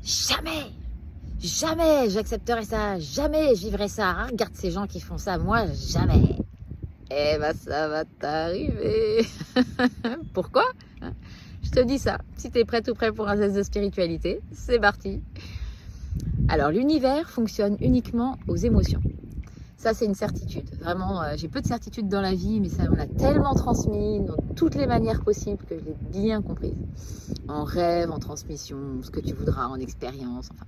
jamais, jamais j'accepterai ça, jamais je vivrai ça. Hein. Regarde ces gens qui font ça, moi jamais. Eh ben ça va t'arriver. Pourquoi? Je te dis ça. Si tu es prête ou prêt pour un test de spiritualité, c'est parti. Alors l'univers fonctionne uniquement aux émotions. Ça, c'est une certitude. Vraiment, j'ai peu de certitude dans la vie, mais ça, on l'a tellement transmis dans toutes les manières possibles que je l'ai bien comprise. En rêve, en transmission, ce que tu voudras, en expérience, enfin.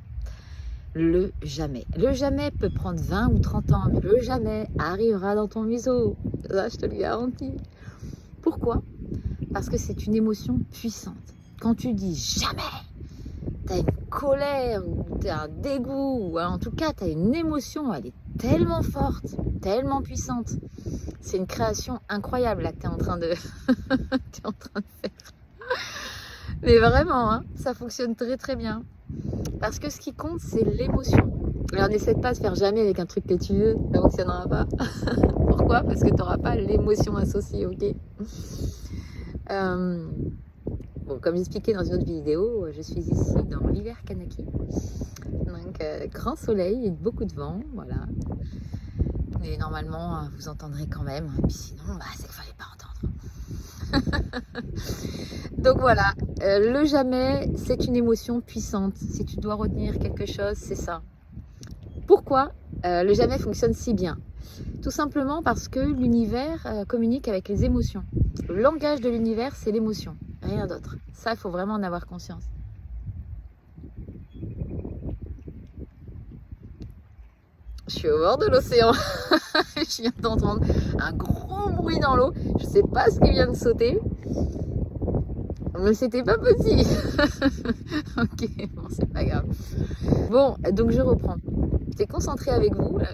Le jamais. Le jamais peut prendre 20 ou 30 ans, mais le jamais arrivera dans ton museau. Ça, je te le garantis. Pourquoi? Parce que c'est une émotion puissante. Quand tu dis jamais, tu as une colère, ou tu as un dégoût, ou en tout cas, tu as une émotion, elle est tellement forte, tellement puissante. C'est une création incroyable là que tu es en train de faire. Mais vraiment, hein, ça fonctionne très très bien. Parce que ce qui compte, c'est l'émotion. Alors n'essaie pas de faire jamais avec un truc que tu veux, ça ne fonctionnera pas. Pourquoi? Parce que tu n'auras pas l'émotion associée, ok? Bon, comme j'expliquais dans une autre vidéo, je suis ici dans l'hiver Kanaki. Donc, grand soleil et beaucoup de vent, voilà. Et normalement, vous entendrez quand même. Et puis sinon, c'est qu'il ne fallait pas entendre. Donc voilà, le jamais, c'est une émotion puissante. Si tu dois retenir quelque chose, c'est ça. Pourquoi le jamais fonctionne si bien? Tout simplement parce que l'univers communique avec les émotions. Le langage de l'univers, c'est l'émotion, rien d'autre. Ça, il faut vraiment en avoir conscience. Je suis au bord de l'océan. Je viens d'entendre un gros bruit dans l'eau. Je ne sais pas ce qui vient de sauter. Mais c'était pas petit. Ok, bon, c'est pas grave. Bon, donc je reprends. J'étais concentrée avec vous. Là.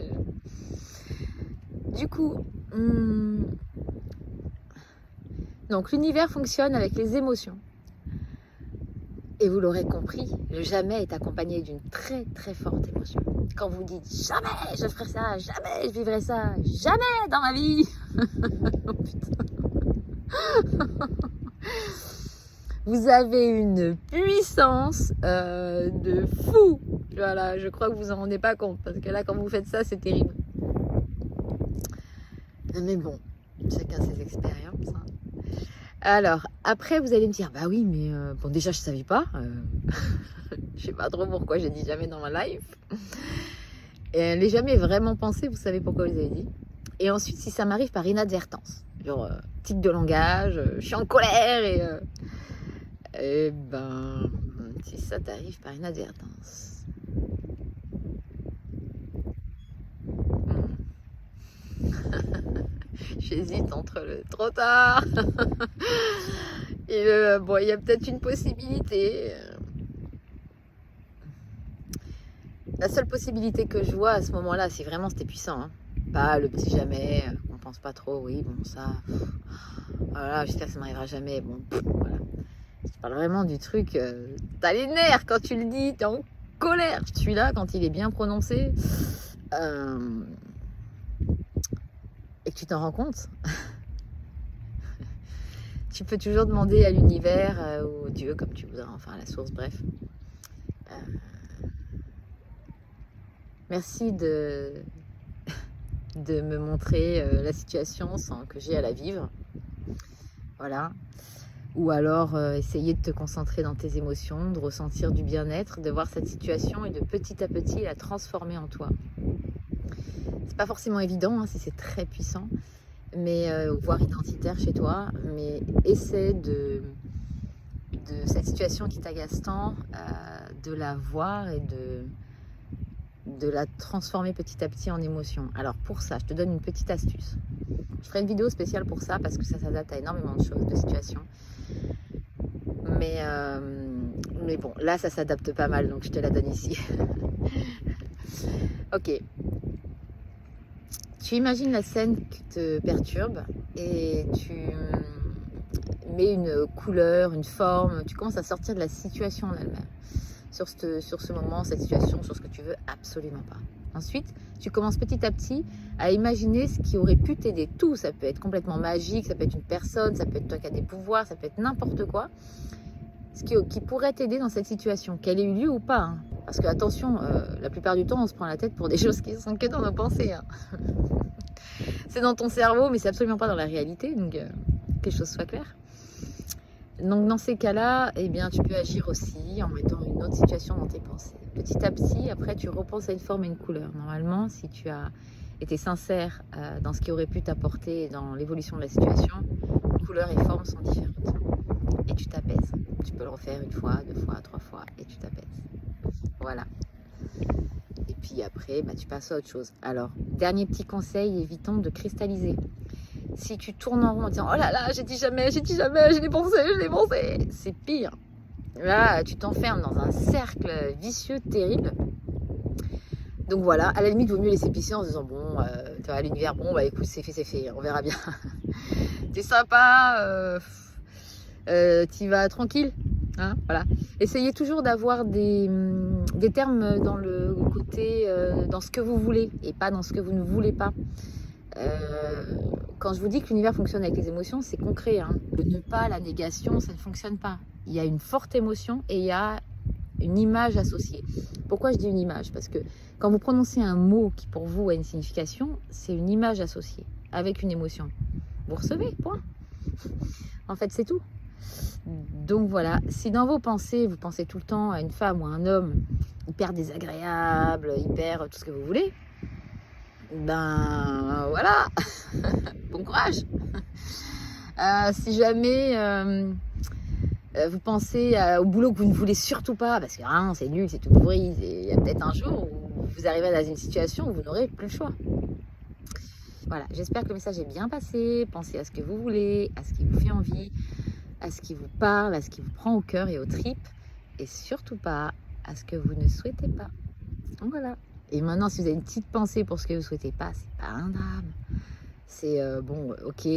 Du coup, donc l'univers fonctionne avec les émotions. Et vous l'aurez compris, le jamais est accompagné d'une très très forte émotion. Quand vous dites jamais je ferai ça, jamais je vivrai ça, jamais dans ma vie. Oh, putain. Vous avez une puissance de fou. Voilà, je crois que vous en rendez pas compte parce que là, quand vous faites ça, c'est terrible. Mais bon, chacun ses expériences. Hein. Alors, après, vous allez me dire, bah oui, mais bon, déjà, je savais pas. Je sais pas trop pourquoi j'ai dit jamais dans ma life. Et les jamais vraiment pensé, vous savez pourquoi vous avez dit. Et ensuite, si ça m'arrive par inadvertance, genre tic de langage, je suis en colère et ben, si ça t'arrive par inadvertance. J'hésite entre le trop tard et le bon, il y a peut-être une possibilité. La seule possibilité que je vois à ce moment-là, si vraiment c'était puissant, hein, pas le petit jamais, on pense pas trop, oui, bon, ça, voilà, j'espère que ça m'arrivera jamais, bon, voilà. Je parle vraiment du truc, t'as les nerfs quand tu le dis, t'es en colère. Celui-là, quand il est bien prononcé, et que tu t'en rends compte, tu peux toujours demander à l'univers ou au Dieu, comme tu voudras, enfin à la source, bref. Merci de me montrer la situation sans que j'aie à la vivre. Voilà. Ou alors essayer de te concentrer dans tes émotions, de ressentir du bien-être, de voir cette situation et de petit à petit la transformer en toi. C'est pas forcément évident hein, si c'est très puissant, mais voire identitaire chez toi, mais essaie de cette situation qui t'agace tant, de la voir et de la transformer petit à petit en émotion. Alors pour ça, je te donne une petite astuce. Je ferai une vidéo spéciale pour ça parce que ça s'adapte à énormément de choses, de situations. Mais bon, là ça s'adapte pas mal, donc je te la donne ici. Ok. Tu imagines la scène qui te perturbe et tu mets une couleur, une forme, tu commences à sortir de la situation en elle-même. Sur ce moment, cette situation, sur ce que tu veux absolument pas. Ensuite, tu commences petit à petit à imaginer ce qui aurait pu t'aider. Tout, ça peut être complètement magique, ça peut être une personne, ça peut être toi qui as des pouvoirs, ça peut être n'importe quoi. qui pourrait t'aider dans cette situation, qu'elle ait eu lieu ou pas. Hein. Parce que attention, la plupart du temps, on se prend la tête pour des choses qui sont que dans nos pensées. Hein. C'est dans ton cerveau, mais c'est absolument pas dans la réalité. Donc, que les choses soient claires. Donc, dans ces cas-là, eh bien, tu peux agir aussi en mettant une autre situation dans tes pensées. Petit à petit, après, tu repenses à une forme et une couleur. Normalement, si tu as été sincère dans ce qui aurait pu t'apporter dans l'évolution de la situation, couleur et forme sont différentes. Et tu t'apaises. Tu peux le refaire une fois, 2 fois, 3 fois, et tu t'apaises. Voilà. Et puis après, tu passes à autre chose. Alors, dernier petit conseil, évitons de cristalliser. Si tu tournes en rond en disant « Oh là là, j'ai dit jamais, j'ai l'ai pensé », c'est pire. Là, tu t'enfermes dans un cercle vicieux terrible. Donc voilà, à la limite, il vaut mieux laisser pisser en se disant « Bon, tu vois, l'univers, bon, écoute, c'est fait, on verra bien. T'es sympa, t'y vas tranquille. » Hein, voilà. Essayez toujours d'avoir des termes dans le côté, dans ce que vous voulez et pas dans ce que vous ne voulez pas. Quand je vous dis que l'univers fonctionne avec les émotions, c'est concret. Hein. Le ne pas, la négation, ça ne fonctionne pas. Il y a une forte émotion et il y a une image associée. Pourquoi je dis une image? Parce que quand vous prononcez un mot qui pour vous a une signification, c'est une image associée avec une émotion. Vous recevez, point. En fait, c'est tout. Donc voilà, si dans vos pensées, vous pensez tout le temps à une femme ou à un homme hyper désagréable, hyper tout ce que vous voulez, ben voilà, bon courage. Si jamais vous pensez au boulot que vous ne voulez surtout pas, parce que c'est nul, c'est tout pourri, il y a peut-être un jour où vous arrivez dans une situation où vous n'aurez plus le choix. Voilà, j'espère que le message est bien passé. Pensez à ce que vous voulez, à ce qui vous fait envie, à ce qui vous parle, à ce qui vous prend au cœur et aux tripes, et surtout pas à ce que vous ne souhaitez pas. Donc voilà. Et maintenant, si vous avez une petite pensée pour ce que vous ne souhaitez pas, c'est pas un drame. C'est bon, ok,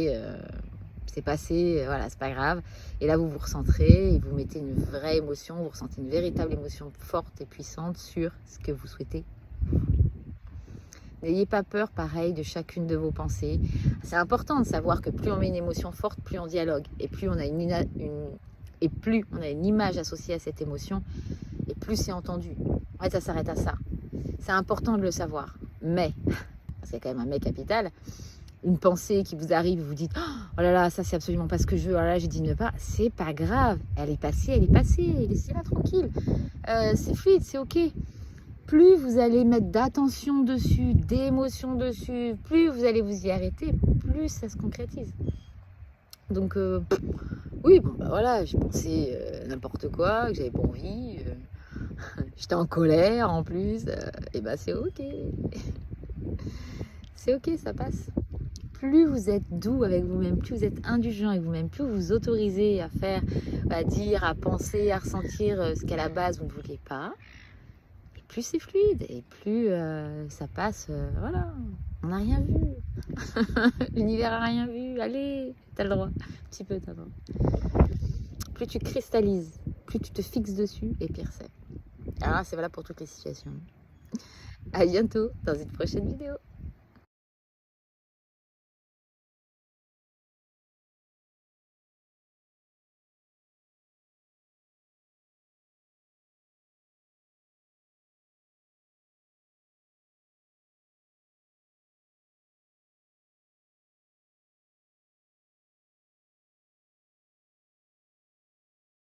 c'est passé, voilà, c'est pas grave. Et là, vous vous recentrez et vous mettez une vraie émotion, vous ressentez une véritable émotion forte et puissante sur ce que vous souhaitez. N'ayez pas peur, pareil, de chacune de vos pensées. C'est important de savoir que plus on met une émotion forte, plus on dialogue. Et plus on a une image associée à cette émotion, et plus c'est entendu. En fait, ça s'arrête à ça. C'est important de le savoir. Mais, c'est quand même un mais capital, une pensée qui vous arrive, vous dites « Oh là là, ça c'est absolument pas ce que je veux, oh là là, j'ai dit ne pas », c'est pas grave. Elle est passée, laissez-la tranquille. C'est fluide, c'est ok. Plus vous allez mettre d'attention dessus, d'émotion dessus, plus vous allez vous y arrêter, plus ça se concrétise. Donc, oui, bon, voilà, j'ai pensé n'importe quoi, que j'avais pas envie, j'étais en colère en plus, et c'est ok. C'est ok, ça passe. Plus vous êtes doux avec vous-même, plus vous êtes indulgent avec vous-même, plus vous vous autorisez à faire, à dire, à penser, à ressentir ce qu'à la base vous ne vouliez pas, plus c'est fluide et plus ça passe, voilà, on n'a rien vu. L'univers a rien vu, allez, t'as le droit, un petit peu t'as le droit. Plus tu cristallises, plus tu te fixes dessus et pire c'est. Alors là, c'est valable pour toutes les situations. À bientôt dans une prochaine vidéo.